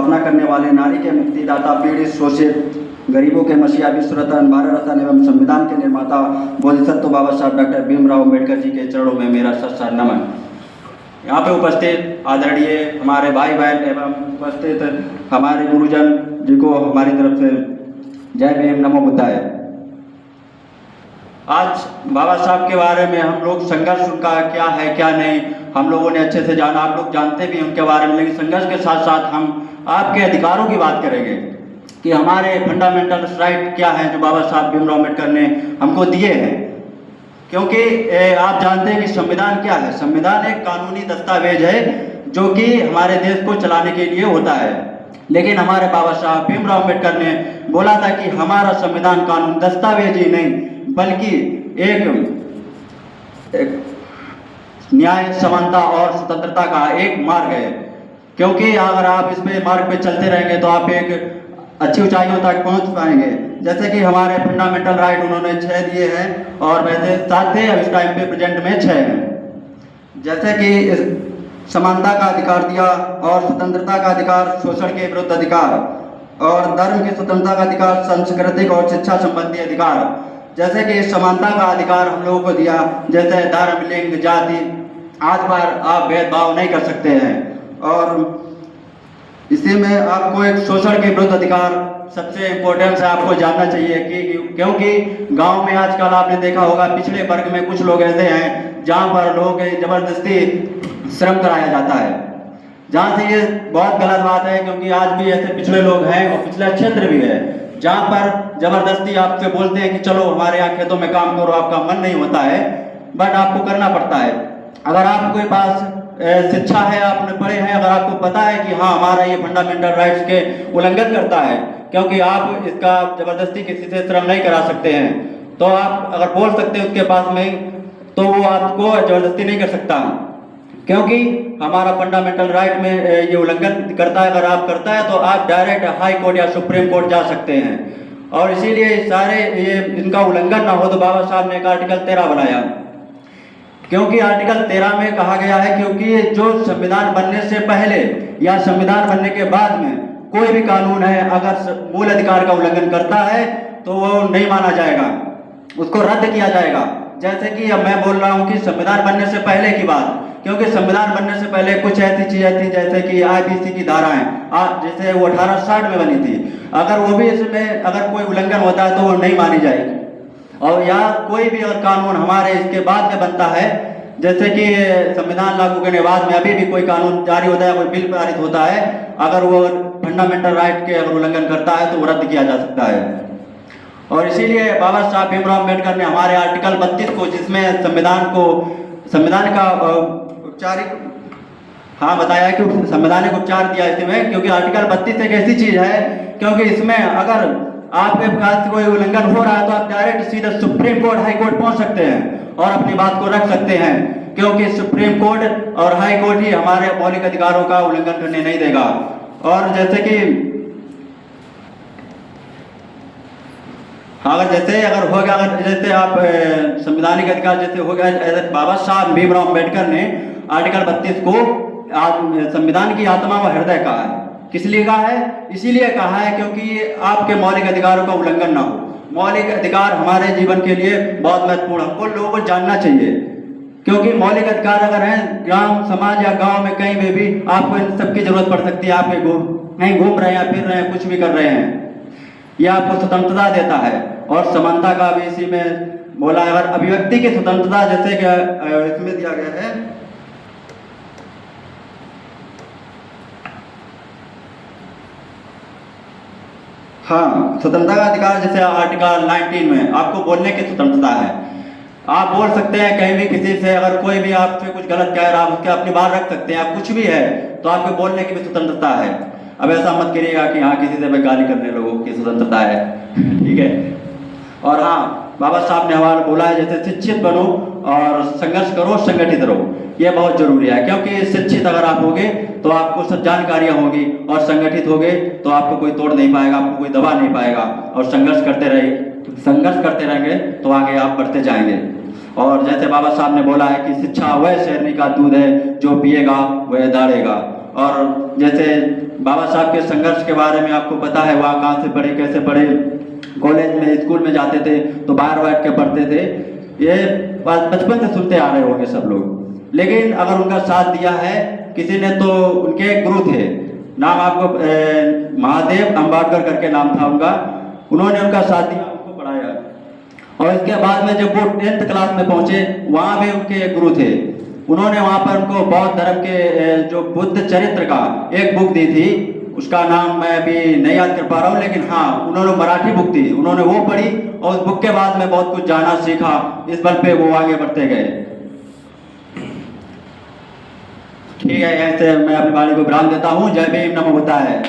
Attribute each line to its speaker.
Speaker 1: स्थापना करने वाले, नारी के मुक्तिदाता, पीड़ित शोषित गरीबों के मसीहा, विश्व रत्न, भारत रत्न एवं संविधान के निर्माता बोधिसत्व बाबा साहब डॉक्टर भीमराव अम्बेडकर जी के चरणों में मेरा सच्चा नमन। यहाँ पे उपस्थित आदरणीय हमारे भाई बहन एवं उपस्थित हमारे गुरुजन जी को हमारी तरफ से जय भीम, नमो बुद्धाय। आज बाबा साहब के बारे में हम लोग संघर्ष उनका क्या है क्या नहीं हम लोगों ने अच्छे से जाना, आप लोग जानते भी उनके बारे में, लेकिन संघर्ष के साथ साथ हम आपके अधिकारों की बात करेंगे कि हमारे फंडामेंटल राइट क्या हैं जो बाबा साहब भीमराव अम्बेडकर ने हमको दिए हैं। क्योंकि आप जानते हैं कि संविधान क्या है। संविधान एक कानूनी दस्तावेज है जो कि हमारे देश को चलाने के लिए होता है, लेकिन हमारे बाबा साहब भीमराव अम्बेडकर ने बोला था कि हमारा संविधान कानून दस्तावेज ही नहीं बल्कि एक न्याय, समानता और स्वतंत्रता का एक मार्ग है। क्योंकि अगर आप इस पे मार्ग पे चलते रहेंगे तो आप एक अच्छी ऊंचाइयों तक पहुंच पाएंगे। जैसे कि हमारे फंडामेंटल राइट उन्होंने 6 दिए हैं और वैसे 7 थे, अब इस टाइम पे प्रेजेंट में 6 हैं। जैसे कि समानता का अधिकार दिया और स्वतंत्रता का अधिकार, शोषण के विरुद्ध अधिकार और धर्म की स्वतंत्रता का अधिकार, सांस्कृतिक और शिक्षा संबंधी अधिकार। जैसे कि समानता का अधिकार हम लोगों को दिया, जैसे धर्म, लिंग, जाति आदि पर आप भेदभाव नहीं कर सकते हैं। और इसी में आपको एक शोषण के विरुद्ध अधिकार सबसे इम्पोर्टेंस है, आपको जानना चाहिए कि क्योंकि गांव में आजकल आपने देखा होगा पिछड़े वर्ग में कुछ लोग ऐसे हैं जहां पर लोगों के जबरदस्ती श्रम कराया जाता है, जहां से ये बहुत गलत बात है। क्योंकि आज भी ऐसे पिछड़े लोग हैं और पिछड़ा क्षेत्र भी है जहां पर जबरदस्ती आपसे बोलते हैं कि चलो हमारे यहाँ खेतों में काम करो, आपका मन नहीं होता है बट आपको करना पड़ता है। अगर आपके पास शिक्षा है, आपने पढ़े हैं, अगर आपको पता है कि हाँ हमारा ये फंडामेंटल राइट्स के उल्लंघन करता है, क्योंकि आप इसका जबरदस्ती किसी से श्रम नहीं करा सकते हैं, तो आप अगर बोल सकते हैं उसके पास में तो वो आपको जबरदस्ती नहीं कर सकता, क्योंकि हमारा फंडामेंटल राइट में ये उल्लंघन करता है। अगर आप करता है तो आप डायरेक्ट हाई कोर्ट या सुप्रीम कोर्ट जा सकते हैं। और इसीलिए सारे ये इनका उल्लंघन ना हो तो बाबा साहब ने एक आर्टिकल 13 बनाया। क्योंकि आर्टिकल 13 में कहा गया है क्योंकि जो संविधान बनने से पहले या संविधान बनने के बाद में कोई भी कानून है अगर मूल अधिकार का उल्लंघन करता है तो वो नहीं माना जाएगा, उसको रद्द किया जाएगा। जैसे कि अब मैं बोल रहा हूँ कि संविधान बनने से पहले की बात, क्योंकि संविधान बनने से पहले कुछ ऐसी चीजें थी जैसे कि IPC की धाराएं, जैसे वो 1860 में बनी थी, अगर वो भी इसमें अगर कोई उल्लंघन होता है तो वो नहीं मानी जाएगी। और या कोई भी अगर कानून हमारे इसके बाद में बनता है, जैसे कि संविधान लागू करने के बाद में अभी भी कोई कानून जारी होता है, कोई बिल पारित होता है, अगर वो फंडामेंटल राइट के अगर उल्लंघन करता है तो वो रद्द किया जा सकता है। और इसीलिए बाबा साहब भीमराव अम्बेडकर ने हमारे आर्टिकल 32 को, जिसमें संविधान का औपचारिक बताया कि संवैधानिक उपचार दिया इसमें, क्योंकि आर्टिकल 32 एक ऐसी चीज है क्योंकि इसमें अगर आपके पास कोई उल्लंघन हो रहा है तो आप डायरेक्ट सीधे सुप्रीम कोर्ट, हाई कोर्ट पहुंच सकते हैं और अपनी बात को रख सकते हैं, क्योंकि सुप्रीम कोर्ट और हाई कोर्ट ही हमारे मौलिक अधिकारों का उल्लंघन करने नहीं देगा। और जैसे कि अगर हो गया, अगर जैसे आप संवैधानिक अधिकार जैसे हो गया, बाबा साहब भीमराव अम्बेडकर ने आर्टिकल 32 को संविधान की आत्मा व हृदय कहा है। किस लिए कहा है? इसीलिए कहा है क्योंकि आपके मौलिक अधिकारों का उल्लंघन ना हो। मौलिक अधिकार हमारे जीवन के लिए बहुत महत्वपूर्ण, हमको लोगों को जानना चाहिए, क्योंकि मौलिक अधिकार अगर हैं ग्राम, समाज या गांव में कहीं में भी आपको इन सबकी जरूरत पड़ सकती है। आप कहीं घूम रहे हैं, फिर रहे हैं, कुछ भी कर रहे हैं, यह आपको स्वतंत्रता देता है। और समानता का भी इसी में बोला है। अगर अभिव्यक्ति की स्वतंत्रता जैसे कि इसमें दिया गया है, हाँ, स्वतंत्रता का अधिकार जैसे आर्टिकल 19 में आपको बोलने की स्वतंत्रता है। आप बोल सकते हैं कहीं भी किसी से, अगर कोई भी आपसे कुछ गलत कह रहा है उसके अपनी बात रख सकते हैं, आप कुछ भी है तो आपको बोलने की भी स्वतंत्रता है। अब ऐसा मत करिएगा कि हाँ किसी से मैं गाली करने लोगों की स्वतंत्रता है ठीक है। और हाँ, बाबा साहब ने हमारा बोला है जैसे शिक्षित बनो और संघर्ष करो, संगठित रहो, ये बहुत जरूरी है। क्योंकि शिक्षित अगर आप होगे तो आपको सब जानकारियां होगी, और संगठित होगे तो आपको कोई तोड़ नहीं पाएगा, आपको कोई दबा नहीं पाएगा। और संघर्ष करते रहेंगे तो आगे आप बढ़ते जाएंगे। और जैसे बाबा साहब ने बोला है कि शिक्षा वह शेरनी का दूध है जो पिएगा वह दाढ़ेगा। और जैसे बाबा साहब के संघर्ष के बारे में आपको पता है, वहाँ कहाँ से पढ़े, कैसे पढ़े, कॉलेज में स्कूल में जाते थे तो बाहर बैठ के पढ़ते थे। ये बात बचपन से सुनते आ रहे होंगे सब लोग। लेकिन अगर उनका साथ दिया है किसी ने, तो उनके गुरु थे, नाम आपको महादेव अम्बाडकर करके नाम था उनका। उन्होंने उनका साथ दिया, उनको पढ़ाया। और इसके बाद में जब वो 10th क्लास में पहुंचे, वहाँ भी उनके गुरु थे। उन्होंने वहाँ पर उनको बौद्ध धर्म के जो बुद्ध चरित्र का एक बुक दी थी, उसका नाम मैं अभी नहीं याद कर पा रहा हूँ, लेकिन हाँ उन्होंने मराठी बुक थी, उन्होंने वो पढ़ी और उस बुक के बाद में बहुत कुछ जाना सीखा। इस बल पे वो आगे बढ़ते गए। ठीक है, ऐसे मैं अपनी वाणी को विराम देता हूँ। जय भीम, नमो बुद्धाय।